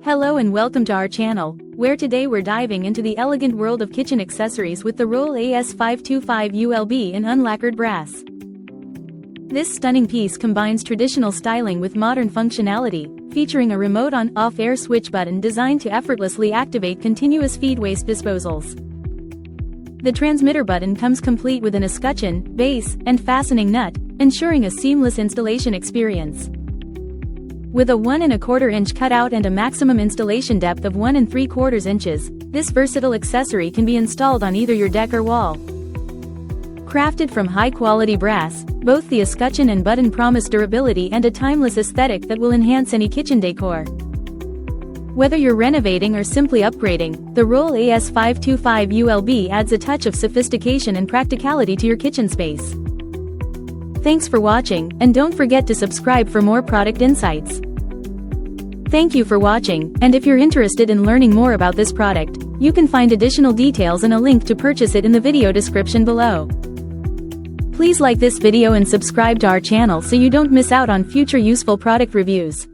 Hello and welcome to our channel, where today we're diving into the elegant world of kitchen accessories with the ROHL AS525ULB in unlacquered brass. This stunning piece combines traditional styling with modern functionality, featuring a remote on-off air switch button designed to effortlessly activate continuous feed waste disposals. The transmitter button comes complete with an escutcheon, base, and fastening nut, ensuring a seamless installation experience. With a 1 1/4 inch cutout and a maximum installation depth of 1 3/4 inches, this versatile accessory can be installed on either your deck or wall. Crafted from high-quality brass, both the escutcheon and button promise durability and a timeless aesthetic that will enhance any kitchen decor. Whether you're renovating or simply upgrading, the ROHL AS525ULB adds a touch of sophistication and practicality to your kitchen space. Thanks for watching, and don't forget to subscribe for more product insights. Thank you for watching, and if you're interested in learning more about this product, you can find additional details and a link to purchase it in the video description below. Please like this video and subscribe to our channel so you don't miss out on future useful product reviews.